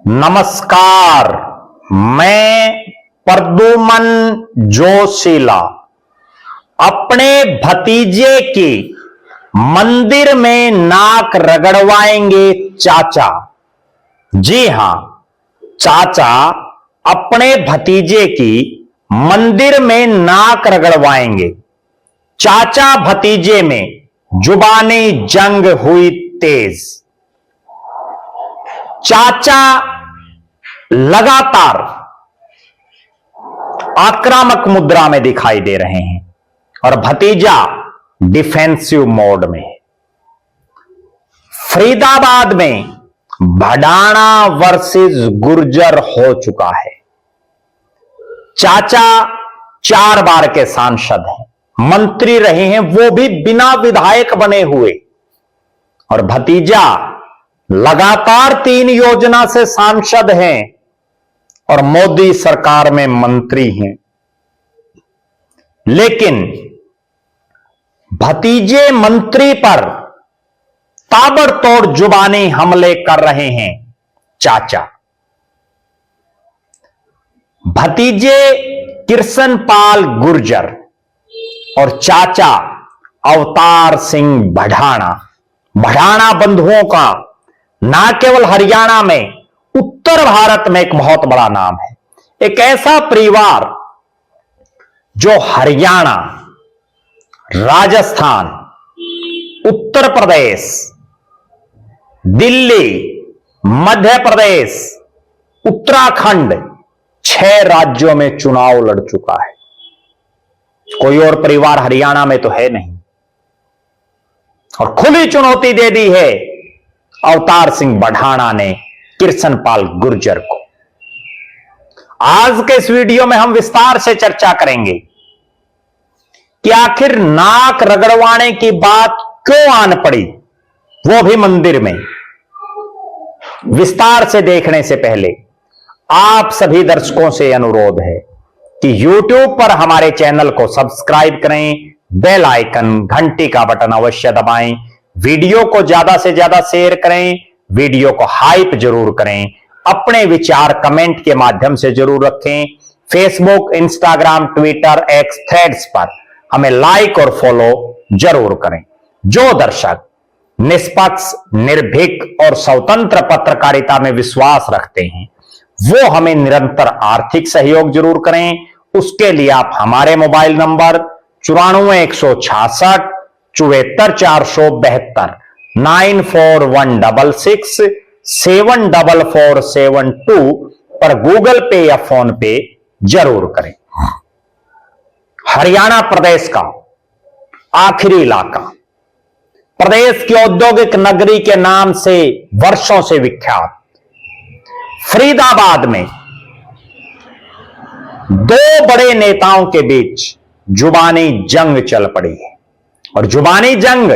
नमस्कार, मैं प्रद्युमन जोशीला अपने भतीजे की मंदिर में नाक रगड़वाएंगे चाचा। जी हां, चाचा अपने भतीजे की मंदिर में नाक रगड़वाएंगे। चाचा भतीजे में जुबानी जंग हुई तेज। चाचा लगातार आक्रामक मुद्रा में दिखाई दे रहे हैं और भतीजा डिफेंसिव मोड में। फरीदाबाद में भडाना वर्सेस गुर्जर हो चुका है। चाचा 4 बार के सांसद हैं, मंत्री रहे हैं, वो भी बिना विधायक बने हुए, और भतीजा लगातार 3 योजना से सांसद हैं और मोदी सरकार में मंत्री हैं। लेकिन भतीजे मंत्री पर ताबड़तोड़ जुबानी हमले कर रहे हैं चाचा। भतीजे कृष्णपाल गुर्जर और चाचा अवतार सिंह भडाना बंधुओं का ना केवल हरियाणा में, उत्तर भारत में एक बहुत बड़ा नाम है। एक ऐसा परिवार जो हरियाणा, राजस्थान, उत्तर प्रदेश, दिल्ली, मध्य प्रदेश, उत्तराखंड 6 राज्यों में चुनाव लड़ चुका है। कोई और परिवार हरियाणा में तो है नहीं, और खुली चुनौती दे दी है अवतार सिंह भडाना ने कृष्णपाल गुर्जर को। आज के इस वीडियो में हम विस्तार से चर्चा करेंगे कि आखिर नाक रगड़वाने की बात क्यों आन पड़ी, वो भी मंदिर में। विस्तार से देखने से पहले आप सभी दर्शकों से अनुरोध है कि YouTube पर हमारे चैनल को सब्सक्राइब करें, बेल आइकन घंटी का बटन अवश्य दबाएं, वीडियो को ज्यादा से ज्यादा शेयर करें, वीडियो को हाइप जरूर करें, अपने विचार कमेंट के माध्यम से जरूर रखें। Facebook, Instagram, Twitter, x, threads पर हमें लाइक और फॉलो जरूर करें। जो दर्शक निष्पक्ष, निर्भीक और स्वतंत्र पत्रकारिता में विश्वास रखते हैं, वो हमें निरंतर आर्थिक सहयोग जरूर करें। उसके लिए आप हमारे मोबाइल नंबर 94 166 74 472 9416 74472 पर गूगल पे या फोन पे जरूर करें। हरियाणा प्रदेश का आखिरी इलाका, प्रदेश की औद्योगिक नगरी के नाम से वर्षों से विख्यात फरीदाबाद में 2 बड़े नेताओं के बीच जुबानी जंग चल पड़ी है। और जुबानी जंग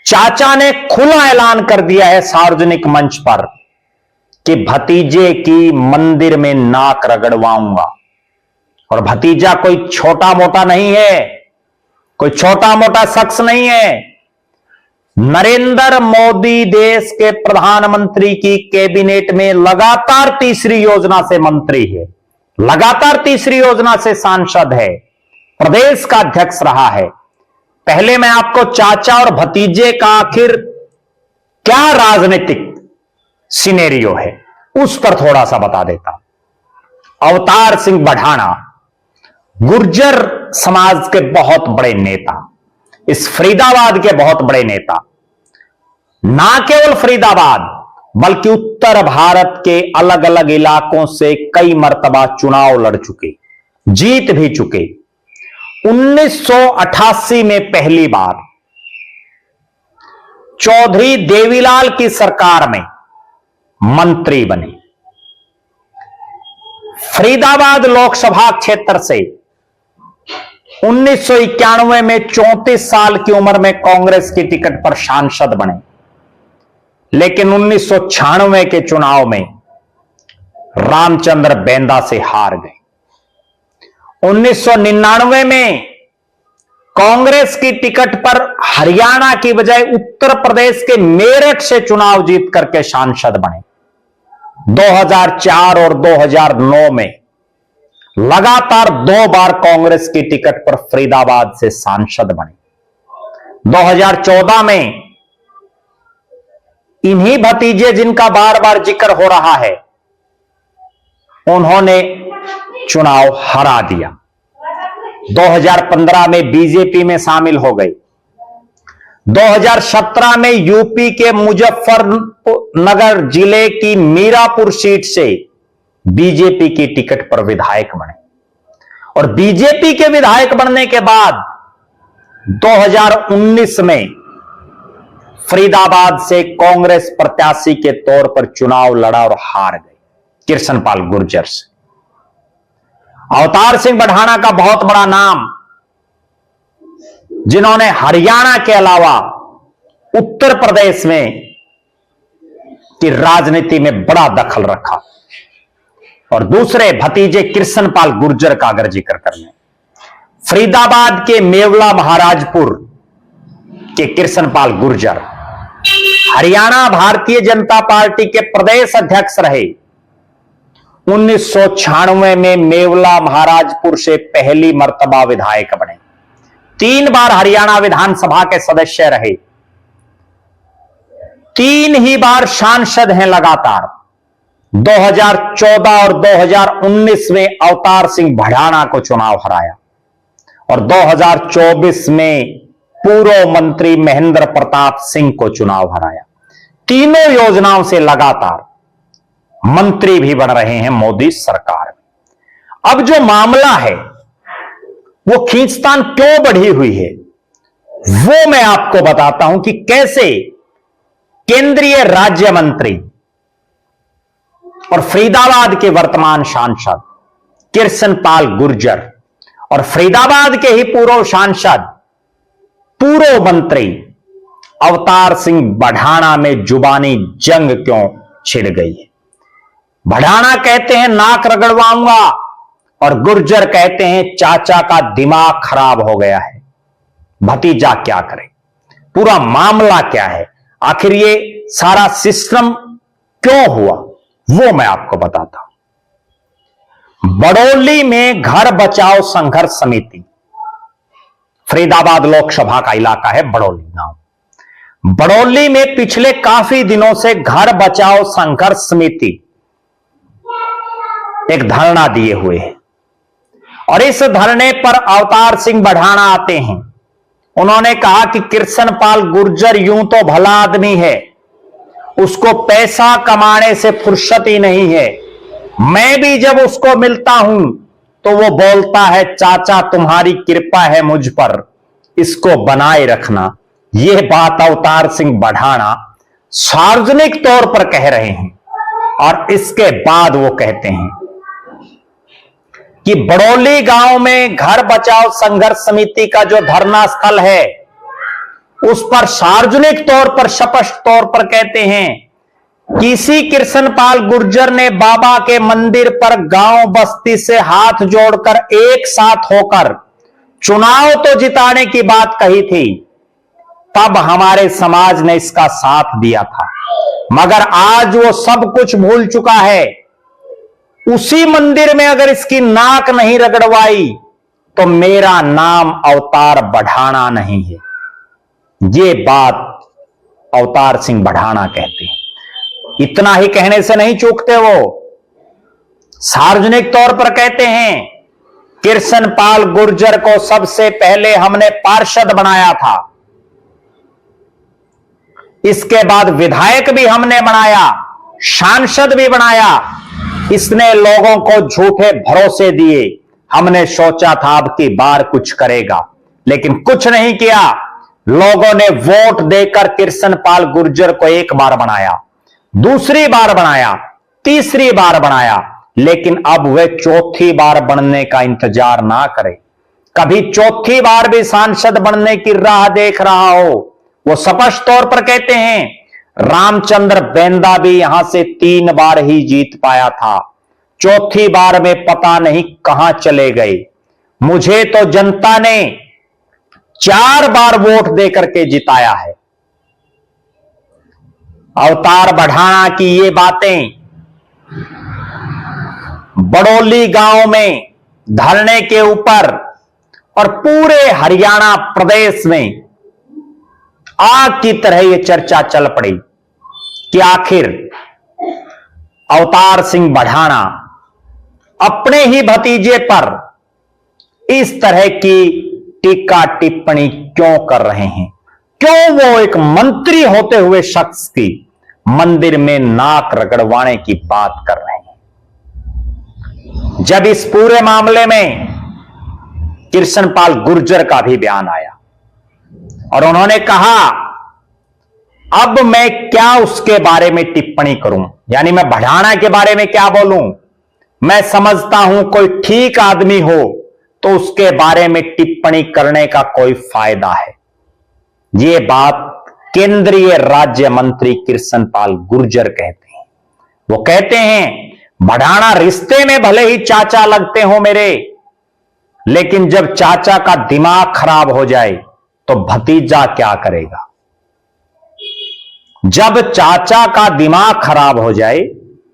चाचा ने खुला ऐलान कर दिया है सार्वजनिक मंच पर कि भतीजे की मंदिर में नाक रगड़वाऊंगा। और भतीजा कोई छोटा मोटा नहीं है, कोई छोटा मोटा शख्स नहीं है। नरेंद्र मोदी देश के प्रधानमंत्री की कैबिनेट में लगातार 3री योजना से मंत्री है, लगातार 3री योजना से सांसद है, प्रदेश का अध्यक्ष रहा है। पहले मैं आपको चाचा और भतीजे का आखिर क्या राजनीतिक सिनेरियो है उस पर थोड़ा सा बता देता हूं। अवतार सिंह भडाना गुर्जर समाज के बहुत बड़े नेता, इस फरीदाबाद के बहुत बड़े नेता, ना केवल फरीदाबाद बल्कि उत्तर भारत के अलग अलग इलाकों से कई मर्तबा चुनाव लड़ चुके, जीत भी चुके। 1988 में पहली बार चौधरी देवीलाल की सरकार में मंत्री बने। फरीदाबाद लोकसभा क्षेत्र से 1991 में 34 साल की उम्र में कांग्रेस की टिकट पर सांसद बने, लेकिन 1996 के चुनाव में रामचंद्र बेंदा से हार गए। 1999 में कांग्रेस की टिकट पर हरियाणा की बजाय उत्तर प्रदेश के मेरठ से चुनाव जीत करके सांसद बने। 2004 और 2009 में लगातार 2 बार कांग्रेस की टिकट पर फरीदाबाद से सांसद बने। 2014 में इन्हीं भतीजे जिनका बार बार जिक्र हो रहा है, उन्होंने चुनाव हरा दिया। 2015 में बीजेपी में शामिल हो गई। 2017 में यूपी के मुजफ्फरनगर जिले की मीरापुर सीट से बीजेपी की टिकट पर विधायक बने और बीजेपी के विधायक बनने के बाद 2019 में फरीदाबाद से कांग्रेस प्रत्याशी के तौर पर चुनाव लड़ा और हार गए कृष्णपाल गुर्जर से। अवतार सिंह बढ़ाना का बहुत बड़ा नाम, जिन्होंने हरियाणा के अलावा उत्तर प्रदेश में की राजनीति में बड़ा दखल रखा। और दूसरे भतीजे कृष्णपाल गुर्जर का अगर जिक्र कर लें, फरीदाबाद के मेवला महाराजपुर के कृष्णपाल गुर्जर हरियाणा भारतीय जनता पार्टी के प्रदेश अध्यक्ष रहे। 1996 में मेवला महाराजपुर से पहली मर्तबा विधायक बने। 3 बार हरियाणा विधानसभा के सदस्य रहे। 3 ही बार सांसद हैं लगातार। 2014 और 2019 में अवतार सिंह बढ़ाना को चुनाव हराया और 2024 में पूर्व मंत्री महेंद्र प्रताप सिंह को चुनाव हराया। तीनों योजनाओं से लगातार मंत्री भी बन रहे हैं मोदी सरकार में। अब जो मामला है वो खींचतान क्यों बढ़ी हुई है, वो मैं आपको बताता हूं कि कैसे केंद्रीय राज्य मंत्री और फरीदाबाद के वर्तमान सांसद कृष्णपाल गुर्जर और फरीदाबाद के ही पूर्व सांसद पूर्व मंत्री अवतार सिंह बढ़ाना में जुबानी जंग क्यों छिड़ गई है। बढ़ाना कहते हैं नाक रगड़वाऊंगा और गुर्जर कहते हैं चाचा का दिमाग खराब हो गया है। भतीजा क्या करे, पूरा मामला क्या है, आखिर ये सारा सिस्टम क्यों हुआ, वो मैं आपको बताता हूं। बड़ौली में घर बचाओ संघर्ष समिति, फरीदाबाद लोकसभा का इलाका है बड़ौली गांव। बड़ौली में पिछले काफी दिनों से घर बचाओ संघर्ष समिति एक धरना दिए हुए है और इस धरने पर अवतार सिंह बढ़ाना आते हैं। उन्होंने कहा कि कृष्णपाल गुर्जर यूं तो भला आदमी है, उसको पैसा कमाने से फुर्सत ही नहीं है। मैं भी जब उसको मिलता हूं तो वो बोलता है चाचा तुम्हारी कृपा है मुझ पर, इसको बनाए रखना। यह बात अवतार सिंह बढ़ाना सार्वजनिक तौर पर कह रहे हैं और इसके बाद वो कहते हैं कि बड़ौली गांव में घर बचाओ संघर्ष समिति का जो धरना स्थल है उस पर सार्वजनिक तौर पर स्पष्ट तौर पर कहते हैं किसी कृष्णपाल गुर्जर ने बाबा के मंदिर पर गांव बस्ती से हाथ जोड़कर एक साथ होकर चुनाव तो जिताने की बात कही थी, तब हमारे समाज ने इसका साथ दिया था, मगर आज वो सब कुछ भूल चुका है। उसी मंदिर में अगर इसकी नाक नहीं रगड़वाई तो मेरा नाम अवतार बढ़ाना नहीं है। ये बात अवतार सिंह बढ़ाना कहते हैं। इतना ही कहने से नहीं चूकते, वो सार्वजनिक तौर पर कहते हैं कृष्णपाल गुर्जर को सबसे पहले हमने पार्षद बनाया था, इसके बाद विधायक भी हमने बनाया, सांसद भी बनाया। इसने लोगों को झूठे भरोसे दिए, हमने सोचा था अब की बार कुछ करेगा, लेकिन कुछ नहीं किया। लोगों ने वोट देकर कृष्णपाल गुर्जर को एक बार बनाया, दूसरी बार बनाया, तीसरी बार बनाया, लेकिन अब वे चौथी बार बनने का इंतजार ना करें। कभी चौथी बार भी सांसद बनने की राह देख रहा हो, वो स्पष्ट तौर पर कहते हैं रामचंद्र बेंदा भी यहां से 3 बार ही जीत पाया था, चौथी बार में पता नहीं कहां चले गए। मुझे तो जनता ने 4 बार वोट देकर के जिताया है। अवतार बढ़ाना की ये बातें बड़ौली गांव में धरने के ऊपर और पूरे हरियाणा प्रदेश में आग की तरह यह चर्चा चल पड़ी कि आखिर अवतार सिंह बढ़ाना अपने ही भतीजे पर इस तरह की टीका टिप्पणी क्यों कर रहे हैं, क्यों वो एक मंत्री होते हुए शख्स की मंदिर में नाक रगड़वाने की बात कर रहे हैं। जब इस पूरे मामले में कृष्णपाल गुर्जर का भी बयान आया और उन्होंने कहा अब मैं क्या उसके बारे में टिप्पणी करूं, यानी मैं बढ़ाना के बारे में क्या बोलूं। मैं समझता हूं कोई ठीक आदमी हो तो उसके बारे में टिप्पणी करने का कोई फायदा है। यह बात केंद्रीय राज्य मंत्री कृष्णपाल गुर्जर कहते हैं। वो कहते हैं बढ़ाना रिश्ते में भले ही चाचा लगते हो मेरे, लेकिन जब चाचा का दिमाग खराब हो जाए तो भतीजा क्या करेगा। जब चाचा का दिमाग खराब हो जाए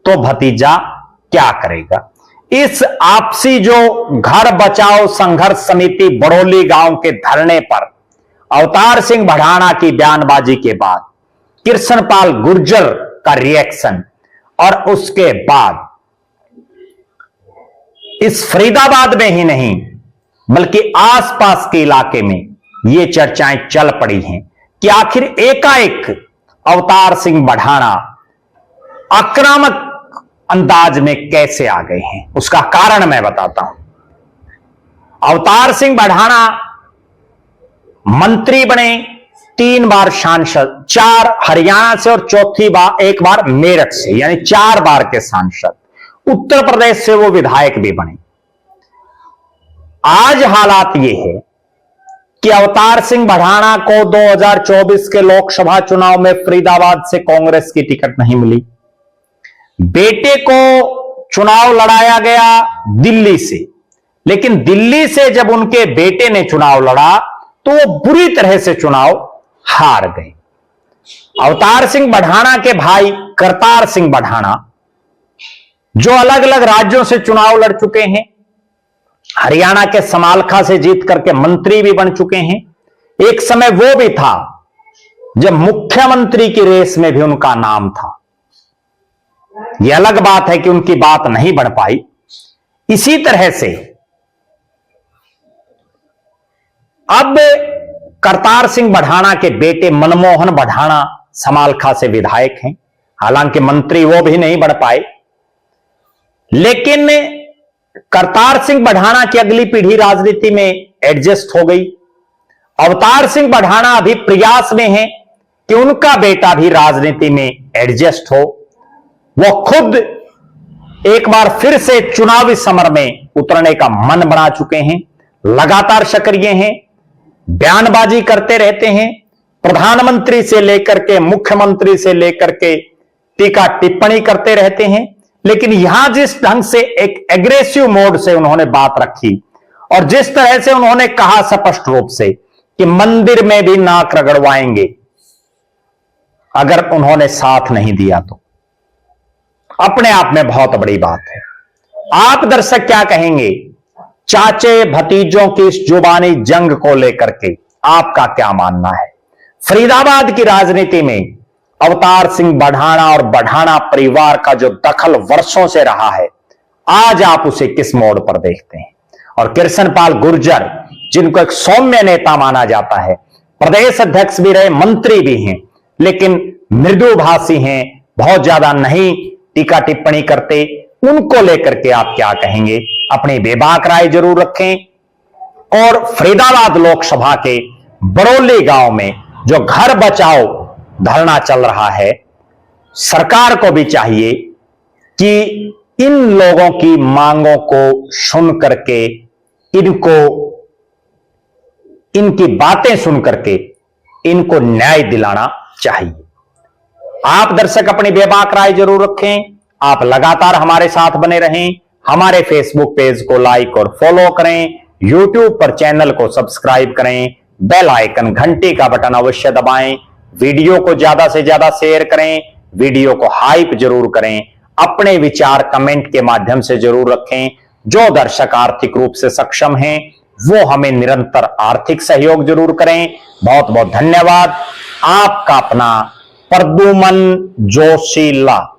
तो भतीजा क्या करेगा। इस आपसी जो घर बचाओ संघर्ष समिति बड़ौली गांव के धरने पर अवतार सिंह बढ़ाना की बयानबाजी के बाद कृष्णपाल गुर्जर का रिएक्शन और उसके बाद इस फरीदाबाद में ही नहीं बल्कि आसपास के इलाके में ये चर्चाएं चल पड़ी हैं कि आखिर एकाएक अवतार सिंह बढ़ाना आक्रामक अंदाज में कैसे आ गए हैं। उसका कारण मैं बताता हूं। अवतार सिंह बढ़ाना मंत्री बने, 3 बार सांसद, 4 हरियाणा से और चौथी बार एक बार मेरठ से, यानी 4 बार के सांसद। उत्तर प्रदेश से वो विधायक भी बने। आज हालात ये है कि अवतार सिंह बढ़ाना को 2024 के लोकसभा चुनाव में फरीदाबाद से कांग्रेस की टिकट नहीं मिली। बेटे को चुनाव लड़ाया गया दिल्ली से, लेकिन दिल्ली से जब उनके बेटे ने चुनाव लड़ा तो वो बुरी तरह से चुनाव हार गए। अवतार सिंह बढ़ाना के भाई करतार सिंह बढ़ाना जो अलग अलग राज्यों से चुनाव लड़ चुके हैं, हरियाणा के समालखा से जीत करके मंत्री भी बन चुके हैं। एक समय वो भी था जब मुख्यमंत्री की रेस में भी उनका नाम था। यह अलग बात है कि उनकी बात नहीं बढ़ पाई। इसी तरह से अब करतार सिंह बढ़ाना के बेटे मनमोहन बढ़ाना समालखा से विधायक हैं, हालांकि मंत्री वो भी नहीं बन पाए। लेकिन करतार सिंह बढ़ाना की अगली पीढ़ी राजनीति में एडजस्ट हो गई। अवतार सिंह बढ़ाना अभी प्रयास में है कि उनका बेटा भी राजनीति में एडजस्ट हो। वो खुद एक बार फिर से चुनावी समर में उतरने का मन बना चुके हैं, लगातार सक्रिय हैं, बयानबाजी करते रहते हैं। प्रधानमंत्री से लेकर के मुख्यमंत्री से लेकर के टीका टिप्पणी करते रहते हैं। लेकिन यहां जिस ढंग से एक एग्रेसिव मोड से उन्होंने बात रखी और जिस तरह से उन्होंने कहा स्पष्ट रूप से कि मंदिर में भी नाक रगड़वाएंगे अगर उन्होंने साथ नहीं दिया, तो अपने आप में बहुत बड़ी बात है। आप दर्शक क्या कहेंगे चाचे भतीजों की इस जुबानी जंग को लेकर के? आपका क्या मानना है? फरीदाबाद की राजनीति में अवतार सिंह बढ़ाना और बढ़ाना परिवार का जो दखल वर्षों से रहा है, आज आप उसे किस मोड़ पर देखते हैं? और कृष्णपाल गुर्जर, जिनको एक सौम्य नेता माना जाता है, प्रदेश अध्यक्ष भी रहे, मंत्री भी हैं, लेकिन मृदुभाषी हैं, बहुत ज्यादा नहीं टीका टिप्पणी करते, उनको लेकर के आप क्या कहेंगे? अपनी बेबाक राय जरूर रखें। और फरीदाबाद लोकसभा के बड़ौली गांव में जो घर बचाओ धरना चल रहा है, सरकार को भी चाहिए कि इन लोगों की मांगों को सुन करके, इनकी बातें सुन करके इनको न्याय दिलाना चाहिए। आप दर्शक अपनी बेबाक राय जरूर रखें। आप लगातार हमारे साथ बने रहें। हमारे फेसबुक पेज को लाइक और फॉलो करें, यूट्यूब पर चैनल को सब्सक्राइब करें, बेल आइकन घंटी का बटन अवश्य दबाएं, वीडियो को ज्यादा से ज्यादा शेयर करें, वीडियो को हाइप जरूर करें। अपने विचार कमेंट के माध्यम से जरूर रखें। जो दर्शक आर्थिक रूप से सक्षम हैं वो हमें निरंतर आर्थिक सहयोग जरूर करें। बहुत बहुत धन्यवाद। आपका अपना प्रद्युमन जोशीला।